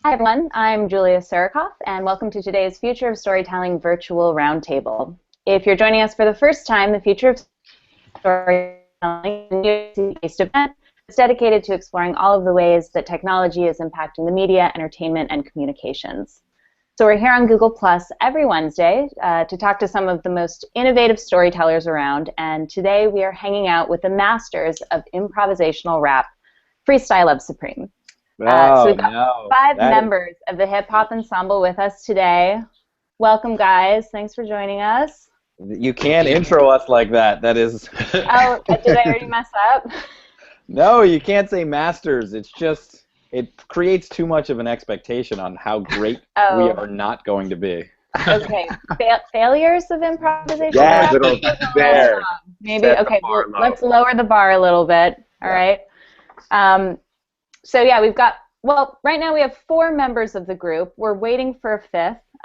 Hi everyone, I'm Julia Sarikoff, and welcome to today's Future of Storytelling Virtual Roundtable. If you're joining us for the first time, the Future of Storytelling is a based event that's dedicated to exploring all of the ways that technology is impacting the media, entertainment, and communications. So we're here on Google+ every Wednesday to talk to some of the most innovative storytellers around, and today we are hanging out with the masters of improvisational rap, Freestyle Love Supreme. So we've got five members of the hip-hop ensemble with us today. Welcome, guys. Thanks for joining us. You can't intro us like that. That is... Oh, did I already mess up? No, you can't say masters. It's just, it creates too much of an expectation on how great we are not going to be. Okay. Failures of improvisation? Yeah, there. Maybe, okay, well, let's lower the bar a little bit. All right. So yeah, we've got, well, right now we have 4 members of the group. We're waiting for a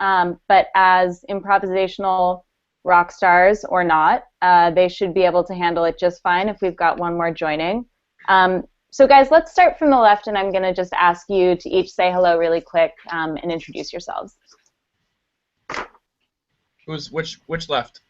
5th, but as improvisational rock stars or not, they should be able to handle it just fine if we've got one more joining. So guys, let's start from the left, and I'm going to just ask you to each say hello really quick and introduce yourselves. Which left?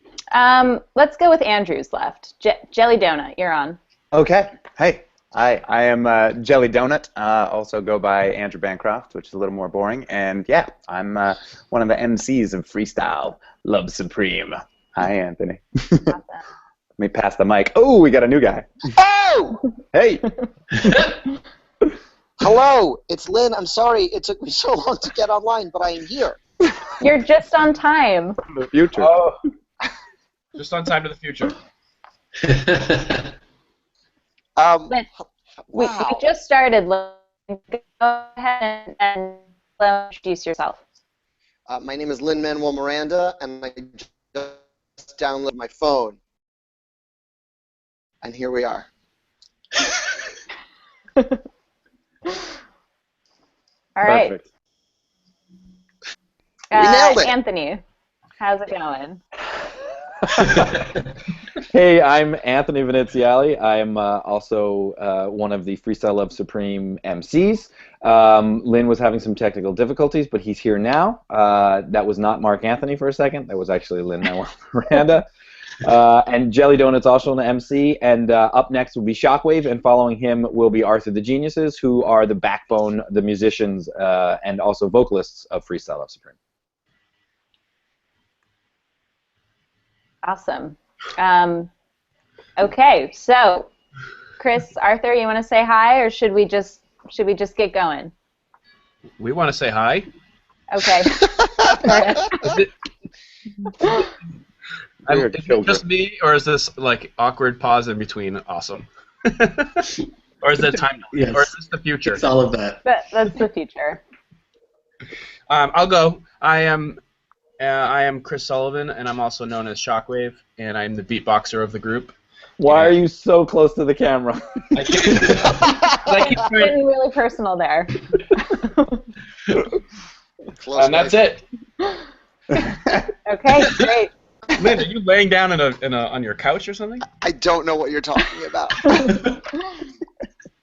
Let's go with Andrew's left. Jelly Donut, you're on. Okay. Hey. I am Jelly Donut, also go by Andrew Bancroft, which is a little more boring. And yeah, I'm one of the MCs of Freestyle Love Supreme. Hi, Anthony. Awesome. Let me pass the mic. Oh, we got a new guy. Oh! Hey! Hello, it's Lynn. I'm sorry it took me so long to get online, but I am here. You're just on time. From the future. Oh. Just on time to the future. Lynn, we Wow. just started. Go ahead and introduce yourself. My name is Lin-Manuel Miranda, and I just downloaded my phone. And here we are. All right. Perfect. We nailed it. Anthony, how's it going? Hey, I'm Anthony Veneziali. I am also one of the Freestyle Love Supreme MCs. Lynn was having some technical difficulties, but he's here now. That was not Mark Anthony for a second. That was actually Lin-Manuel Miranda. And Jelly Donut's also an MC. And up next will be Shockwave, and following him will be Arthur the Geniuses, who are the backbone, the musicians, and also vocalists of Freestyle Love Supreme. Awesome. Okay, so Chris, Arthur, you want to say hi, or should we just get going? We want to say hi. Okay. Is it just me, or is this like awkward pause in between? Awesome. Or is that time? Yes. Or is this the future? It's all of that. That's the future. I'll go. I am Chris Sullivan, and I'm also known as Shockwave, and I'm the beatboxer of the group. Why are you so close to the camera? I keep trying, Getting really personal there. Close and that's it. Okay, great. Lynn, are you laying down on your couch or something? I don't know what you're talking about.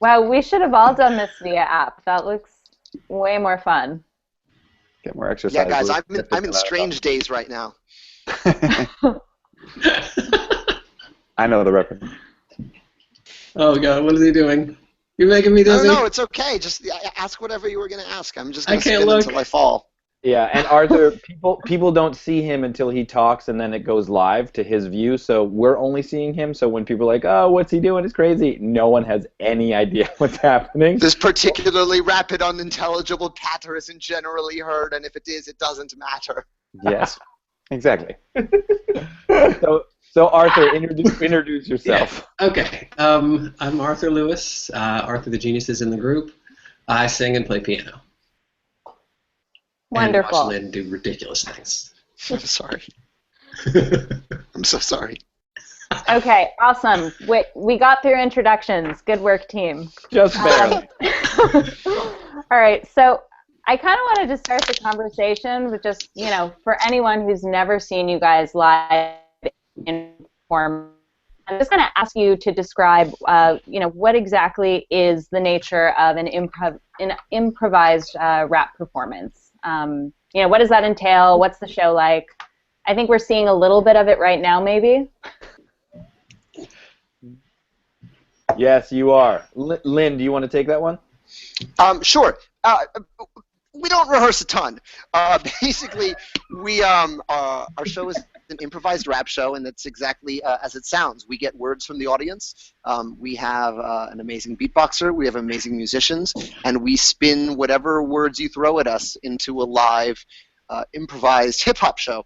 Wow, we should have all done this via app. That looks way more fun. Get more exercise. Yeah, guys, I'm in strange days right now. I know the reference. Oh God, what is he doing? You're making me dizzy. No, it's okay. Just ask whatever you were going to ask. I'm just going to can't spin look. until I fall. Yeah, and Arthur, people don't see him until he talks, and then it goes live to his view, so we're only seeing him, so when people are like, oh, what's he doing, it's crazy, no one has any idea what's happening. This particularly rapid, unintelligible patter isn't generally heard, and if it is, it doesn't matter. Yes. Exactly. So Arthur, introduce yourself. Yeah. Okay. I'm Arthur Lewis. Arthur the Genius is in the group. I sing and play piano. Wonderful. And watch Lynn do ridiculous things. I'm sorry. I'm so sorry. Okay, awesome. We got through introductions. Good work, team. Just barely. All right, so I kind of wanted to start the conversation with just, for anyone who's never seen you guys live in form, I'm just going to ask you to describe, what exactly is the nature of an improvised rap performance? What does that entail? What's the show like? I think we're seeing a little bit of it right now, maybe. Yes, you are. Lynn, do you want to take that one? Sure. We don't rehearse a ton. Basically, our show is an improvised rap show, and it's exactly as it sounds. We get words from the audience. We have an amazing beatboxer. We have amazing musicians, and we spin whatever words you throw at us into a live improvised hip-hop show.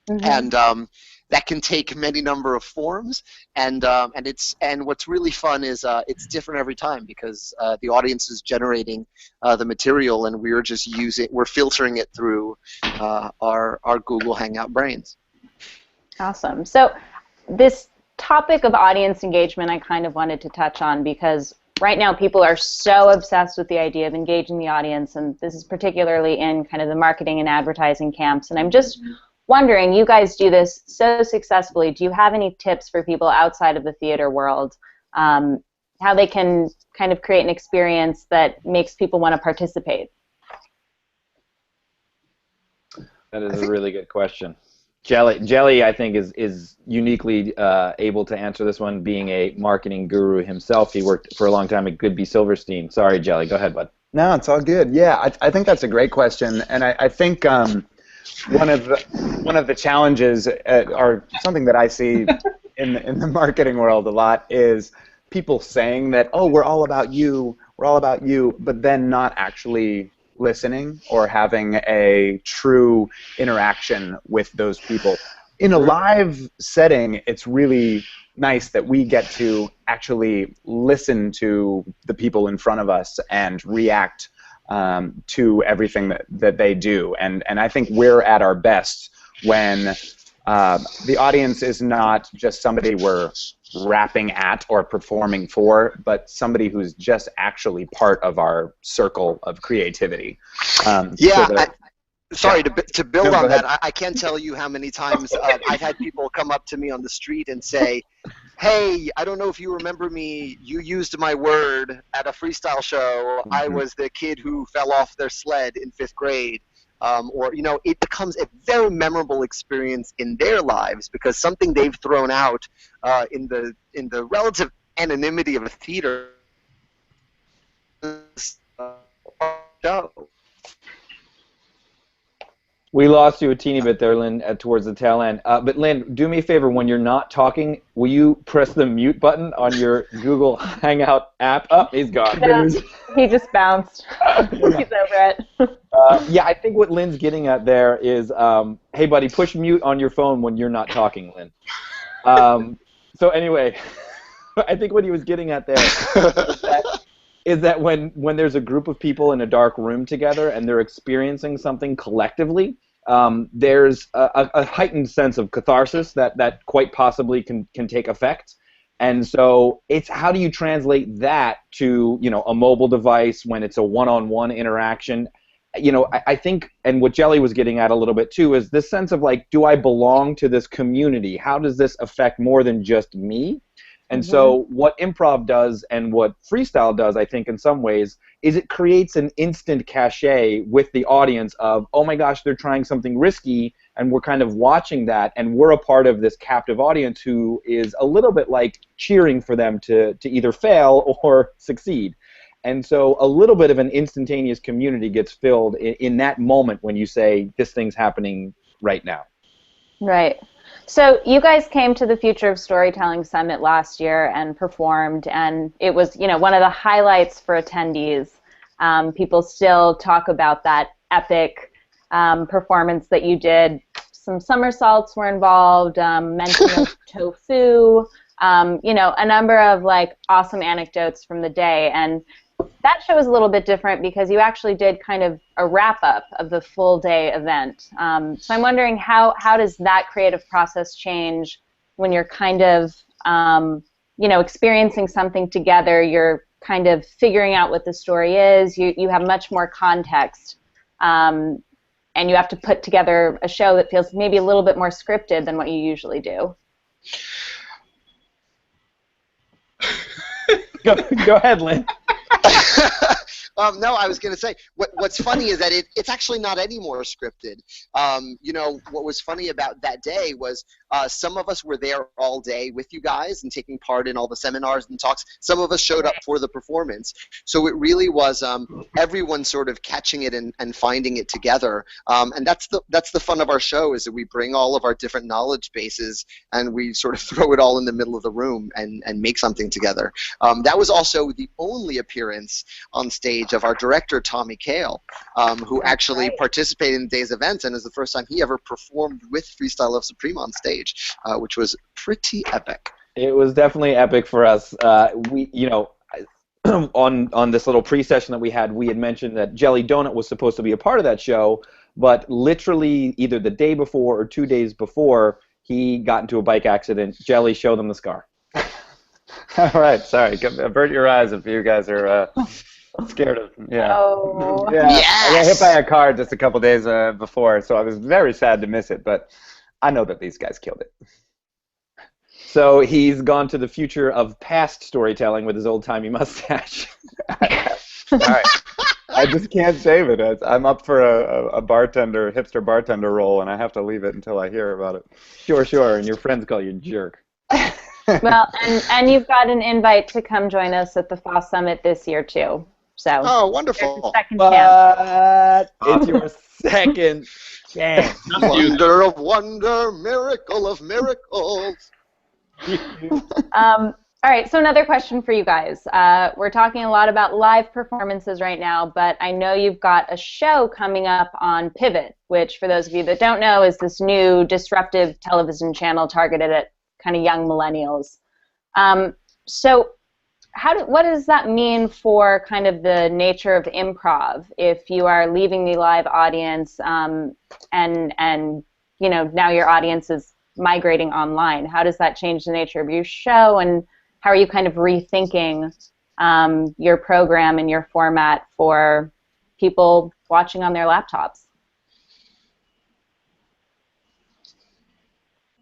Mm-hmm. And that can take many number of forms, and what's really fun is it's different every time because the audience is generating the material, and we're filtering it through our Google Hangout brains. Awesome. So this topic of audience engagement I kind of wanted to touch on because right now people are so obsessed with the idea of engaging the audience, and this is particularly in kind of the marketing and advertising camps, and I'm just wondering, you guys do this so successfully. Do you have any tips for people outside of the theater world, how they can kind of create an experience that makes people want to participate? That is a really good question. Jelly, I think, is uniquely able to answer this one, being a marketing guru himself. He worked for a long time at Goodby Silverstein. Sorry, Jelly, go ahead, bud. No, it's all good. Yeah, I think that's a great question, and I think one of the challenges, or something that I see in the marketing world a lot, is people saying that, oh, we're all about you, but then not actually listening or having a true interaction with those people. In a live setting, it's really nice that we get to actually listen to the people in front of us and react to everything that they do, and I think we're at our best when the audience is not just somebody we're rapping at or performing for, but somebody who's just actually part of our circle of creativity. Sorry, to build on that, I can't tell you how many times I've had people come up to me on the street and say, hey, I don't know if you remember me, you used my word at a freestyle show. Mm-hmm. I was the kid who fell off their sled in 5th grade. It becomes a very memorable experience in their lives because something they've thrown out in the relative anonymity of a theater show. We lost you a teeny bit there, Lynn, towards the tail end. But Lynn, do me a favor, when you're not talking, will you press the mute button on your Google Hangout app? Oh, he's gone. Yeah, he just bounced. He's over it. Yeah, I think what Lynn's getting at there is, hey, buddy, push mute on your phone when you're not talking, Lynn. So anyway, I think what he was getting at there is that when there's a group of people in a dark room together and they're experiencing something collectively, there's a heightened sense of catharsis that quite possibly can take effect. And so it's how do you translate that to a mobile device when it's a one-on-one interaction? I think, and what Jelly was getting at a little bit too, is this sense of like, do I belong to this community? How does this affect more than just me? And so what improv does and what freestyle does, I think, in some ways, is it creates an instant cachet with the audience of, oh my gosh, they're trying something risky, and we're kind of watching that, and we're a part of this captive audience who is a little bit like cheering for them to either fail or succeed. And so a little bit of an instantaneous community gets filled in that moment when you say, this thing's happening right now. Right. So you guys came to the Future of Storytelling Summit last year and performed, and it was, one of the highlights for attendees. People still talk about that epic performance that you did. Some somersaults were involved, mention of tofu, a number of awesome anecdotes from the day. And that show was a little bit different because you actually did kind of a wrap-up of the full day event. So I'm wondering how does that creative process change when you're kind of, experiencing something together, you're kind of figuring out what the story is, you have much more context, and you have to put together a show that feels maybe a little bit more scripted than what you usually do. Go ahead, Lynn. No, I was going to say, what's funny is that it's actually not any more scripted. What was funny about that day was some of us were there all day with you guys and taking part in all the seminars and talks. Some of us showed up for the performance. So it really was everyone sort of catching it and finding it together. And that's the fun of our show, is that we bring all of our different knowledge bases and we sort of throw it all in the middle of the room and make something together. That was also the only appearance on stage of our director, Tommy Kail, who actually participated in the day's events, and is the first time he ever performed with Freestyle Love Supreme on stage, which was pretty epic. It was definitely epic for us. On this little pre-session that we had mentioned that Jelly Donut was supposed to be a part of that show, but literally either the day before or 2 days before, he got into a bike accident. Jelly, show them the scar. All right, sorry. Avert your eyes if you guys are scared of. Yeah. Oh. Yeah. Yes! I got hit by a car just a couple days before, so I was very sad to miss it. But I know that these guys killed it. So he's gone to the future of past storytelling with his old-timey mustache. All right. I just can't save it. I'm up for a hipster bartender role, and I have to leave it until I hear about it. Sure. And your friends call you jerk. Well, and you've got an invite to come join us at the FoST Summit this year, too. So Oh, wonderful. second chance. It's your second chance. Wonder of wonder, miracle of miracles. All right, so another question for you guys. We're talking a lot about live performances right now, but I know you've got a show coming up on Pivot, which, for those of you that don't know, is this new disruptive television channel targeted at kind of young millennials. So what does that mean for kind of the nature of improv if you are leaving the live audience and now your audience is migrating online? How does that change the nature of your show, and how are you kind of rethinking your program and your format for people watching on their laptops?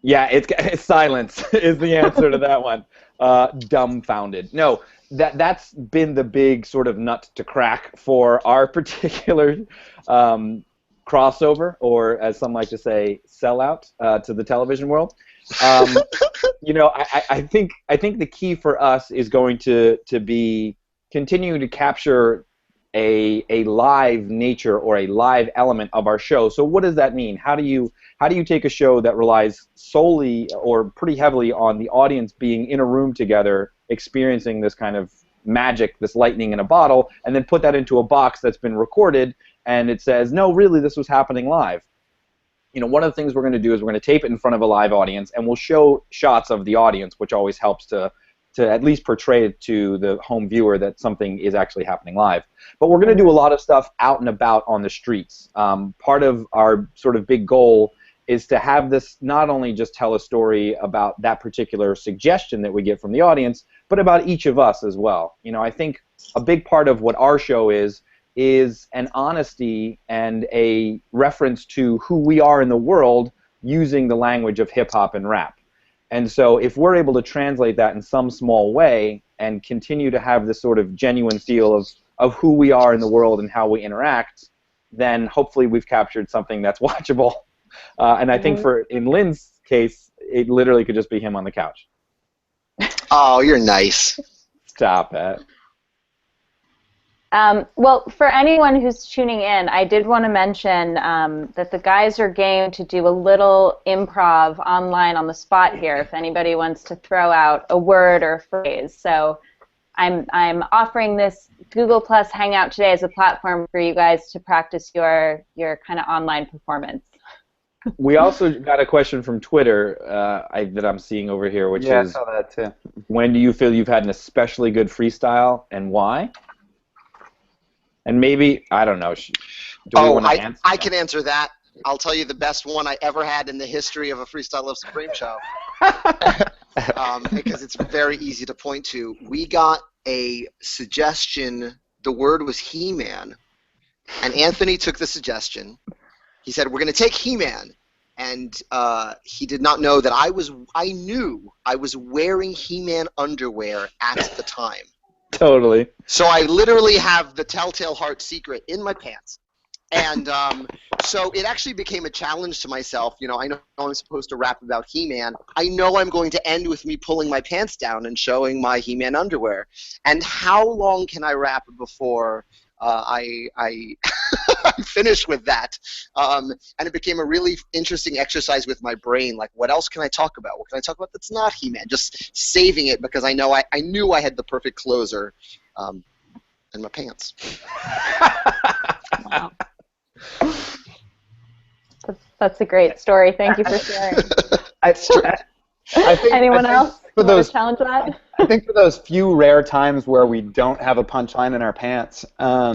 Yeah, it's silence is the answer to that one. Dumbfounded. No, that's been the big sort of nut to crack for our particular crossover, or as some like to say, sellout to the television world. I think the key for us is going to be continuing to capture a live nature or a live element of our show. So what does that mean? How do you take a show that relies solely or pretty heavily on the audience being in a room together, experiencing this kind of magic, this lightning in a bottle, and then put that into a box that's been recorded and it says, no, really, this was happening live? One of the things we're going to do is we're going to tape it in front of a live audience, and we'll show shots of the audience, which always helps to at least portray to the home viewer that something is actually happening live. But we're going to do a lot of stuff out and about on the streets. Part of our sort of big goal is to have this not only just tell a story about that particular suggestion that we get from the audience, but about each of us as well. I think a big part of what our show is an honesty and a reference to who we are in the world using the language of hip-hop and rap. And so if we're able to translate that in some small way and continue to have this sort of genuine feel of who we are in the world and how we interact, then hopefully we've captured something that's watchable. And I think in Lynn's case, it literally could just be him on the couch. Oh, you're nice. Stop it. Well, for anyone who's tuning in, I did want to mention that the guys are game to do a little improv online on the spot here if anybody wants to throw out a word or a phrase. So I'm offering this Google Plus Hangout today as a platform for you guys to practice your kind of online performance. We also got a question from Twitter that I'm seeing over here, which is, I saw that too. When do you feel you've had an especially good freestyle, and why? And maybe, I don't know. I can answer that. I'll tell you the best one I ever had in the history of a Freestyle Love Supreme show. Because it's very easy to point to. We got a suggestion. The word was He-Man. And Anthony took the suggestion. He said, we're going to take He-Man, and he did not know that I knew I was wearing He-Man underwear at the time. Totally. So I literally have the Telltale Heart secret in my pants. And so it actually became a challenge to myself. You know, I know I'm supposed to rap about He-Man. I know I'm going to end with me pulling my pants down and showing my He-Man underwear. And how long can I rap before I finish with that? And it became a really interesting exercise with my brain. Like, what else can I talk about? What can I talk about that's not He-Man? Just saving it because I knew I had the perfect closer in my pants. Wow. That's a great story. Thank you for sharing. I think, Anyone else for want those to challenge that? I think for those few rare times where we don't have a punchline in our pants, I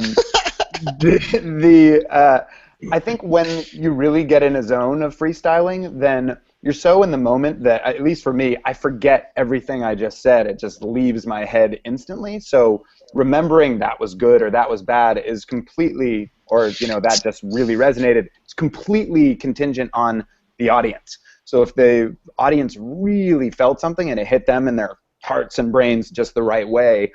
think when you really get in a zone of freestyling, then you're so in the moment that, at least for me, I forget everything I just said. It just leaves my head instantly. So remembering that was good or that was bad is completely, or that just really resonated, it's completely contingent on the audience. So if the audience really felt something and it hit them in their hearts and brains just the right way,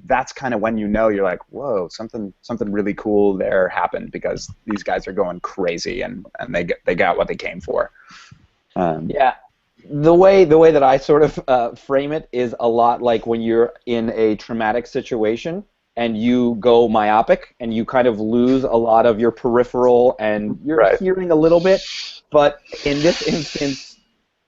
that's kind of when you're like, whoa, something really cool there happened because these guys are going crazy and they got what they came for. Yeah. The way that I sort of frame it is a lot like when you're in a traumatic situation and you go myopic and you kind of lose a lot of your peripheral and you're hearing a little bit. But in this instance,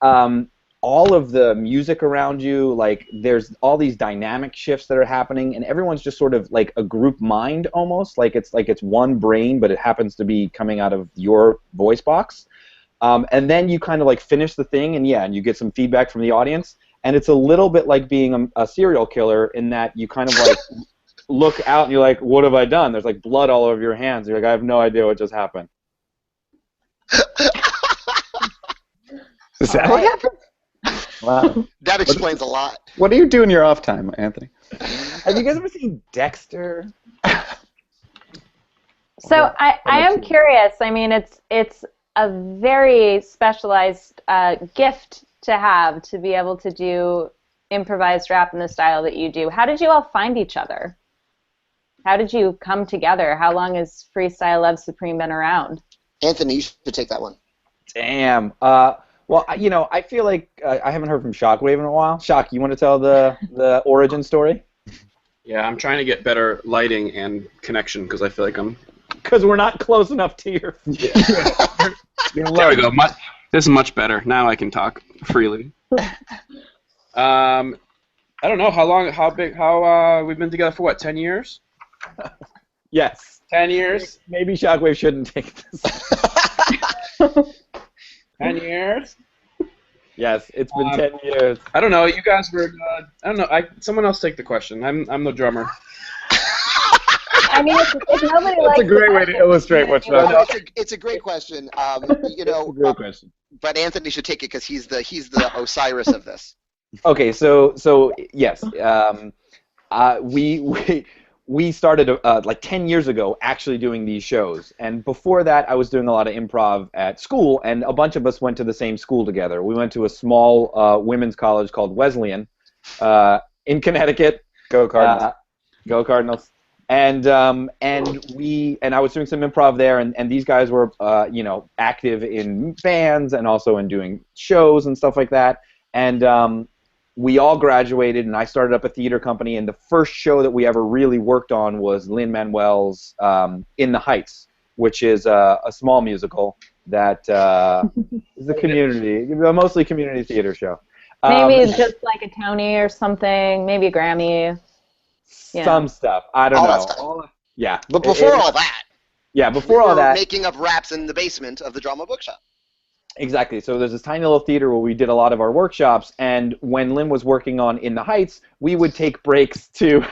all of the music around you, like there's all these dynamic shifts that are happening, and everyone's just sort of like a group mind almost, like it's one brain, but it happens to be coming out of your voice box. And then you kind of like finish the thing, and you get some feedback from the audience, and it's a little bit like being a serial killer in that you kind of like look out and you're like, what have I done? There's like blood all over your hands. You're like, I have no idea what just happened. Is that what happened? Wow. That explains a lot. What do you do in your off time, Anthony? Have you guys ever seen Dexter? So I am curious. I mean, it's a very specialized gift to be able to do improvised rap in the style that you do. How did you all find each other? How did you come together? How long has Freestyle Love Supreme been around? Anthony, you should take that one. Damn. Well, I feel like I haven't heard from Shockwave in a while. Shock, you want to tell the origin story? Yeah, I'm trying to get better lighting and connection because I feel like Because we're not close enough to your... There we go. This is much better. Now I can talk freely. I don't know how we've been together for what, 10 years? Yes. 10 years? Maybe Shockwave shouldn't take this. 10 years? Yes, it's been 10 years. I don't know. You guys were. I don't know. Someone else take the question. I'm the drummer. I mean, if nobody likes That's a great way to illustrate what's going on. It's a great question. Great question. But Anthony should take it because he's the Osiris of this. Okay, so yes, we started like 10 years ago actually doing these shows, and before that I was doing a lot of improv at school, and a bunch of us went to the same school together. We went to a small women's college called Wesleyan in Connecticut. Go Cardinals. Go Cardinals. And I was doing some improv there, and these guys were active in bands and also in doing shows and stuff like that. And we all graduated, and I started up a theater company, and the first show that we ever really worked on was Lin-Manuel's In the Heights, which is a small musical that is a mostly community theater show. Maybe just like a Tony or something, maybe a Grammy. Yeah. Some stuff. I don't know. But before all that. Yeah, before all that. Making up raps in the basement of the drama bookshop. Exactly. So there's this tiny little theater where we did a lot of our workshops, and when Lynn was working on In the Heights, we would take breaks to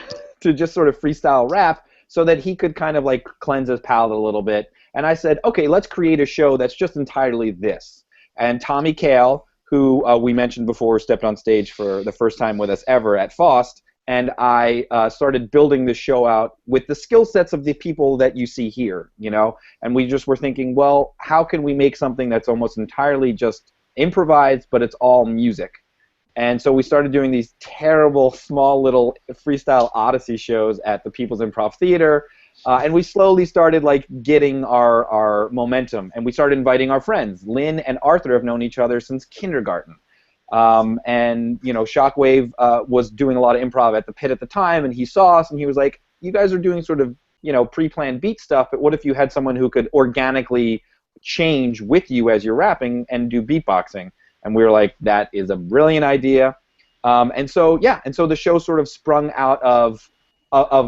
just sort of freestyle rap so that he could kind of like cleanse his palate a little bit. And I said, okay, let's create a show that's just entirely this. And Tommy Kail, who we mentioned before, stepped on stage for the first time with us ever at FoST, and I started building the show out with the skill sets of the people that you see here, you know. And we just were thinking, well, how can we make something that's almost entirely just improvised, but it's all music? And so we started doing these terrible, small little freestyle Odyssey shows at the People's Improv Theater, and we slowly started like getting our momentum, and we started inviting our friends. Lynn and Arthur have known each other since kindergarten. And you know, Shockwave was doing a lot of improv at the Pit at the time, and he saw us, and he was like, "You guys are doing sort of, you know, pre-planned beat stuff, but what if you had someone who could organically change with you as you're rapping and do beatboxing?" And we were like, "That is a brilliant idea." And so the show sort of sprung out of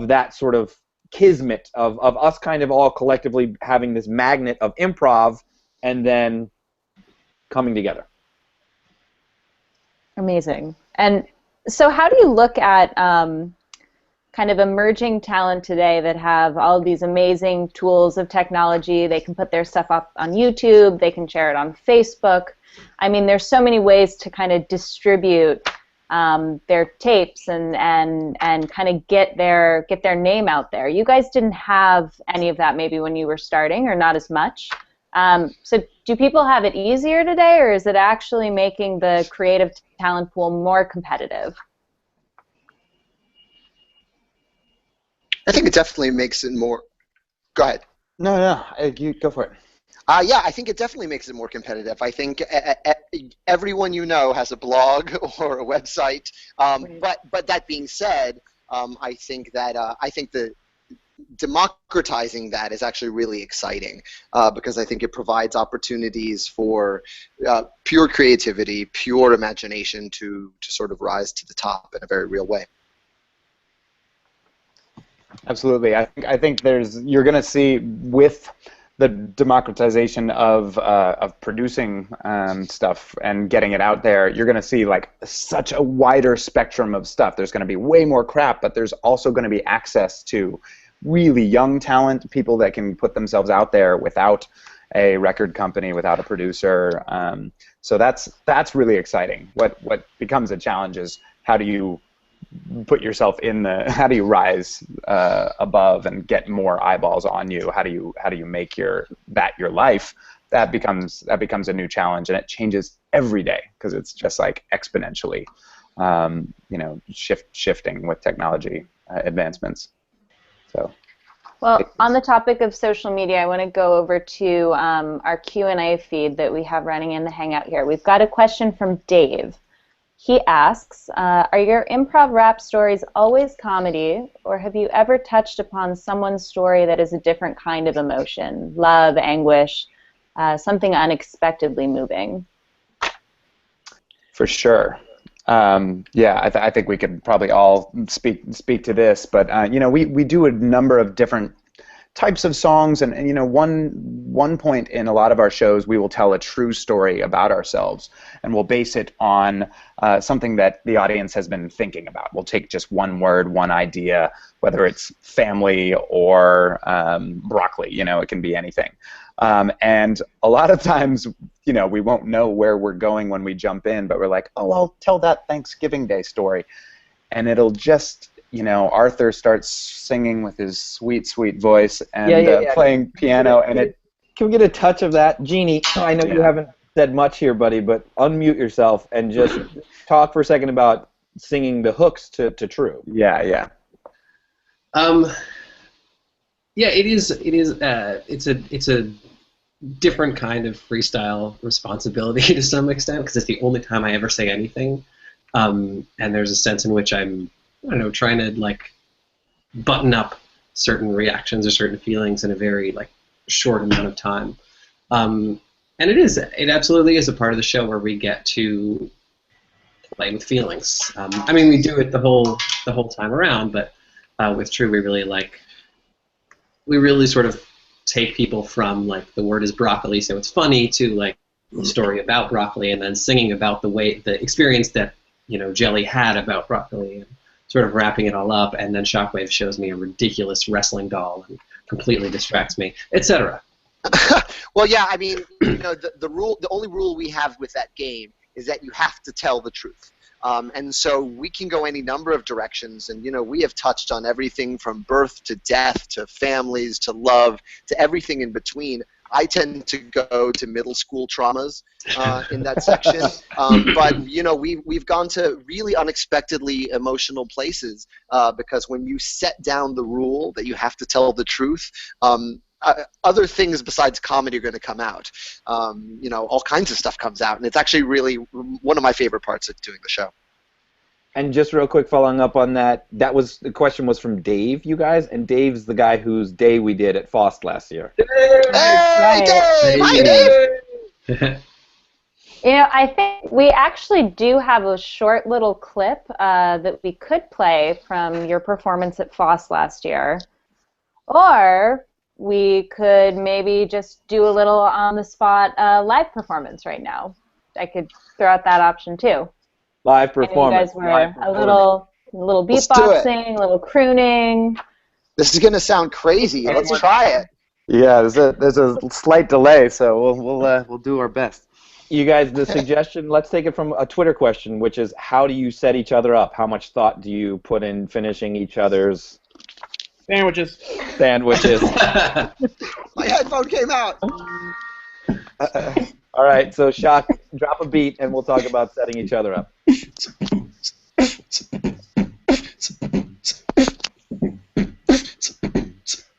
that sort of kismet of us kind of all collectively having this magnet of improv and then coming together. Amazing. And so how do you look at kind of emerging talent today that have all of these amazing tools of technology? They can put their stuff up on YouTube, they can share it on Facebook. I mean, there's so many ways to kind of distribute their tapes and kind of get their name out there. You guys didn't have any of that maybe when you were starting, or not as much. So do people have it easier today, or is it actually making the creative talent pool more competitive? I think it definitely makes it more. Go ahead. No, you go for it. Yeah, I think it definitely makes it more competitive. I think everyone you know has a blog or a website. But that being said, I think the democratizing that is actually really exciting because I think it provides opportunities for pure creativity, pure imagination to sort of rise to the top in a very real way. Absolutely. I think you're going to see with the democratization of producing stuff and getting it out there, you're going to see like such a wider spectrum of stuff. There's going to be way more crap, but there's also going to be access to really young talent, people that can put themselves out there without a record company, without a producer. So that's really exciting. What becomes a challenge is how do you put yourself how do you rise above and get more eyeballs on you? How do you make your life? That becomes a new challenge, and it changes every day because it's just like exponentially, shifting with technology advancements. So. Well, on the topic of social media, I want to go over to our Q&A feed that we have running in the Hangout here. We've got a question from Dave. He asks, are your improv rap stories always comedy, or have you ever touched upon someone's story that is a different kind of emotion, love, anguish, something unexpectedly moving? For sure. I think we could probably all speak to this, but we do a number of different types of songs, and one point in a lot of our shows we will tell a true story about ourselves, and we'll base it on something that the audience has been thinking about. We'll take just one word, one idea, whether it's family or broccoli. It can be anything. And a lot of times, we won't know where we're going when we jump in, but we're like, oh, I'll tell that Thanksgiving Day story. And it'll just, Arthur starts singing with his sweet, sweet voice and playing piano. And Can we get a touch of that? Jeannie, I know you haven't said much here, buddy, but unmute yourself and just talk for a second about singing the hooks to True. Yeah, it is. It's a different kind of freestyle responsibility to some extent because it's the only time I ever say anything, and there's a sense in which I'm, trying to like button up certain reactions or certain feelings in a very like short amount of time, and it absolutely is a part of the show where we get to play with feelings. We do it the whole time around, but with True we really sort of take people from like the word is broccoli, so it's funny, to like the story about broccoli, and then singing about the experience that Jelly had about broccoli, and sort of wrapping it all up. And then Shockwave shows me a ridiculous wrestling doll and completely distracts me, etc. Well, yeah, the only rule we have with that game is that you have to tell the truth. And so we can go any number of directions. And, we have touched on everything from birth to death to families to love to everything in between. I tend to go to middle school traumas in that section, but we've gone to really unexpectedly emotional places because when you set down the rule that you have to tell the truth, other things besides comedy are going to come out. All kinds of stuff comes out, and it's actually really one of my favorite parts of doing the show. And just real quick, following up on that, the question was from Dave, you guys, and Dave's the guy whose day we did at FoST last year. Hey, Dave! Hi, Dave! I think we actually do have a short little clip that we could play from your performance at FoST last year, or we could maybe just do a little on-the-spot live performance right now. I could throw out that option too. Live performance. And you guys were a little beatboxing, a little crooning. This is going to sound crazy. Let's try it. Yeah, there's a slight delay, so we'll do our best. You guys, the suggestion, let's take it from a Twitter question, which is, how do you set each other up? How much thought do you put in finishing each other's Sandwiches. My headphone came out. All right, so Shock, drop a beat, and we'll talk about setting each other up.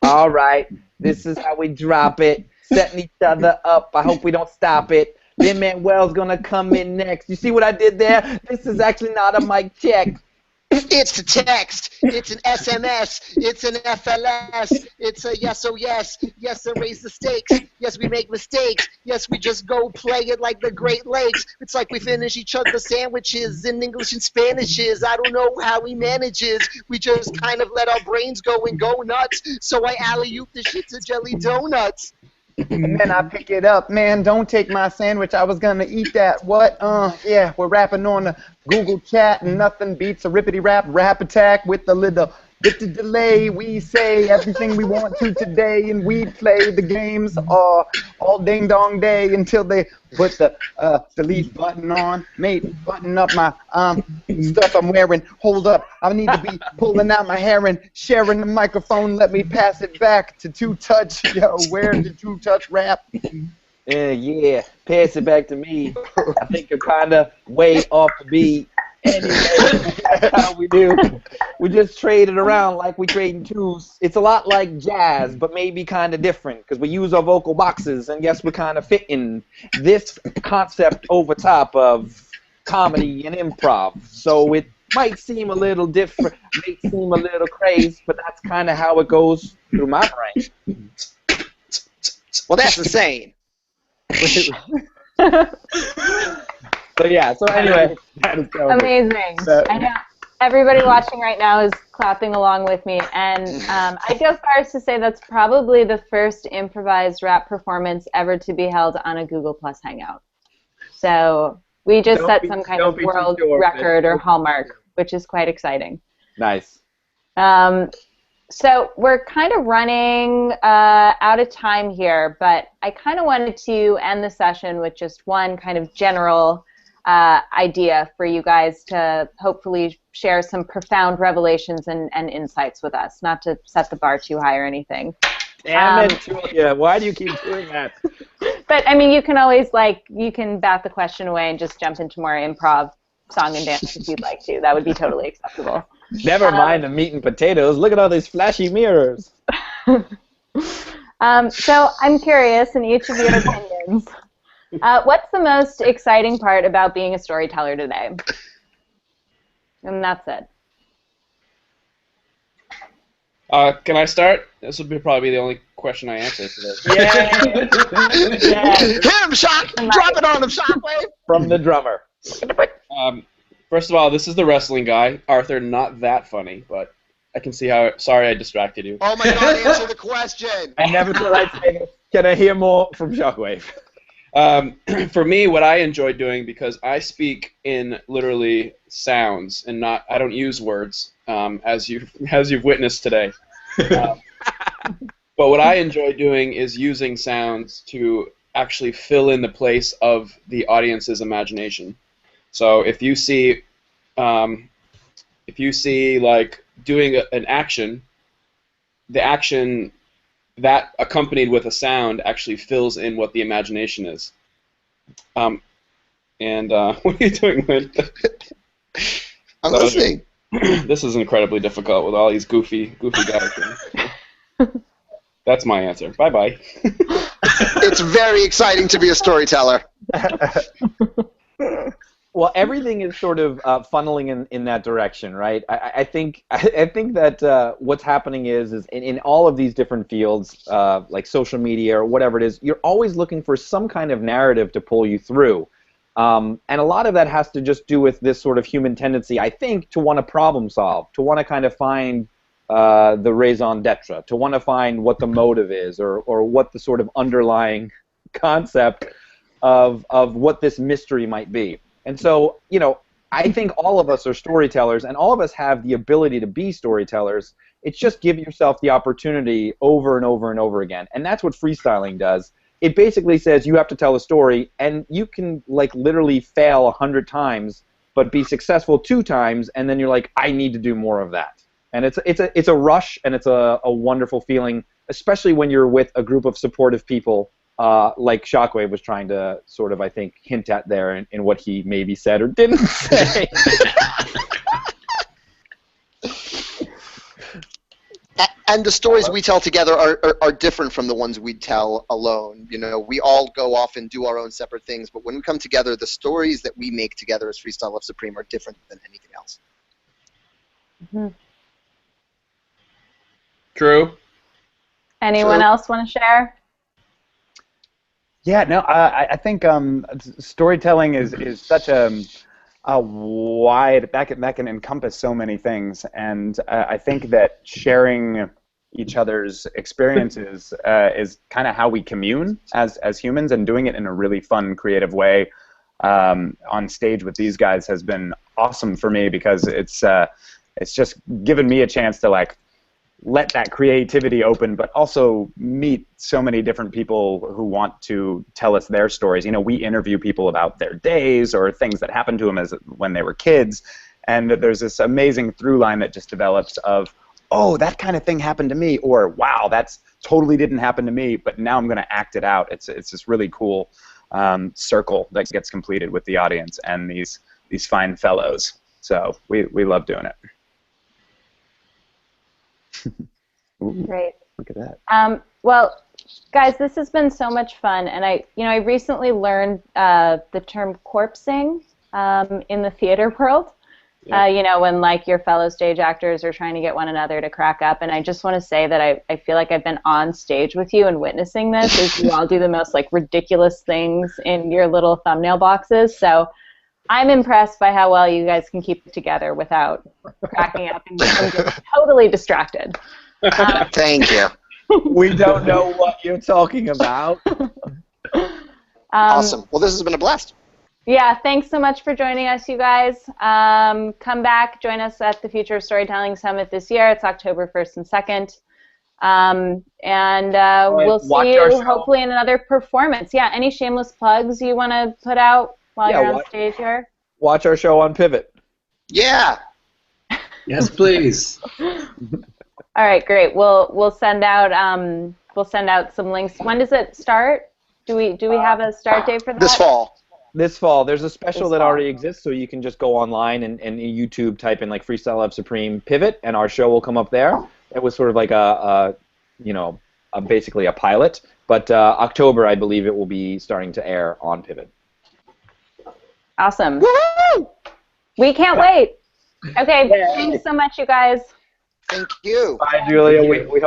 All right, this is how we drop it, setting each other up. I hope we don't stop it. Lin Manuel's gonna come in next. You see what I did there? This is actually not a mic check. It's a text. It's an SMS. It's an FLS. It's a yes, oh yes. Yes, and raise the stakes. Yes, we make mistakes. Yes, we just go play it like the Great Lakes. It's like we finish each other's sandwiches in English and Spanishes. I don't know how he manages. We just kind of let our brains go and go nuts. So I alley-oop the shit to Jelly Donuts. And then I pick it up. Man, don't take my sandwich. I was going to eat that. What? Yeah, we're rapping on the Google chat, and nothing beats a rap attack with a little bit of delay. We say everything we want to today, and we play the games all ding-dong day until they put the delete button on. Mate, button up my stuff I'm wearing. Hold up. I need to be pulling out my hair and sharing the microphone. Let me pass it back to Two Touch. Yo, where's the Two Touch rap? Yeah, pass it back to me. I think you're kind of way off the beat. Anyway, that's how we do. We just trade it around like we trading twos. It's a lot like jazz, but maybe kind of different because we use our vocal boxes, and guess we're kind of fitting this concept over top of comedy and improv. So it might seem a little different, may seem a little crazy, but that's kind of how it goes through my brain. Well, that's insane. So yeah, so anyway, that is amazing. I know everybody watching right now is clapping along with me, and I go far as to say that's probably the first improvised rap performance ever to be held on a Google Plus Hangout. So we just set some kind of world record or hallmark, which is quite exciting. Nice. So we're kind of running out of time here, but I kind of wanted to end the session with just one kind of general idea for you guys to hopefully share some profound revelations and insights with us, not to set the bar too high or anything. Damn it, Julia, why do you keep doing that? But, I mean, you can always, you can bat the question away and just jump into more improv song and dance if you'd like to. That would be totally acceptable. Never mind the meat and potatoes. Look at all these flashy mirrors. So I'm curious, in each of your opinions, what's the most exciting part about being a storyteller today? And that's it. Can I start? This will probably be the only question I answer today. Yeah. Hit him, Shock! Drop it on him, Shockwave! From the drummer. First of all, this is the wrestling guy. Arthur, not that funny, but I can see how... Sorry I distracted you. Oh my god, answer the question! I never thought I'd say this. Can I hear more from Shockwave? For me, what I enjoy doing, because I speak in literally sounds and not... I don't use words, as you've witnessed today. But what I enjoy doing is using sounds to actually fill in the place of the audience's imagination. So if you see if you see like doing an action, the action that accompanied with a sound actually fills in what the imagination is. What are you doing, Lynn? I'm listening. This is incredibly difficult with all these goofy guys. That's my answer. Bye-bye. It's very exciting to be a storyteller. Well, everything is sort of funneling in that direction, right? I think that what's happening is in all of these different fields, like social media or whatever it is, you're always looking for some kind of narrative to pull you through. And a lot of that has to just do with this sort of human tendency, I think, to want to problem solve, to want to kind of find the raison d'etre, to want to find what the motive is or what the sort of underlying concept of what this mystery might be. And so, you know, I think all of us are storytellers, and all of us have the ability to be storytellers. It's just give yourself the opportunity over and over and over again. And that's what freestyling does. It basically says you have to tell a story, and you can, like, literally fail 100 times, but be successful 2 times, and then you're like, I need to do more of that. And it's a rush, and it's a wonderful feeling, especially when you're with a group of supportive people, like Shockwave was trying to sort of, I think, hint at there in what he maybe said or didn't say. And the stories we tell together are different from the ones we tell alone. You know, we all go off and do our own separate things, but when we come together, the stories that we make together as Freestyle Love Supreme are different than anything else. Mm-hmm. True. Anyone else want to share? Yeah, no, I think storytelling is such a wide, that can encompass so many things, and I think that sharing each other's experiences is kind of how we commune as humans, and doing it in a really fun, creative way on stage with these guys has been awesome for me, because it's just given me a chance to, like, let that creativity open, but also meet so many different people who want to tell us their stories. You know, we interview people about their days or things that happened to them when they were kids, and there's this amazing through line that just develops of, oh, that kind of thing happened to me, or wow, that's totally didn't happen to me, but now I'm going to act it out. It's this really cool circle that gets completed with the audience and these fine fellows. So we love doing it. Ooh, Great. look at that. Well, guys, this has been so much fun, and I recently learned the term corpsing in the theater world. Yeah. You know, when, like, your fellow stage actors are trying to get one another to crack up, and I just want to say that I feel like I've been on stage with you and witnessing this as you all do the most, like, ridiculous things in your little thumbnail boxes. So I'm impressed by how well you guys can keep it together without cracking up and getting totally distracted. Thank you. We don't know what you're talking about. Awesome. Well, this has been a blast. Yeah, thanks so much for joining us, you guys. Come back, join us at the Future of Storytelling Summit this year. It's October 1st and 2nd. We'll see you hopefully in another performance. Yeah, any shameless plugs you want to put out while you're on stage here? Watch our show on Pivot. Yeah. Yes, please. All right, great. We'll send out some links. When does it start? Do we have a start date for that? This fall. This fall. There's a special that already exists, so you can just go online and YouTube type in, like, Freestyle Love Supreme Pivot, and our show will come up there. It was sort of like basically a pilot, but October, I believe, it will be starting to air on Pivot. Awesome. Woo-hoo! We can't wait. Okay, thanks so much, you guys. Thank you. Bye, Julia. We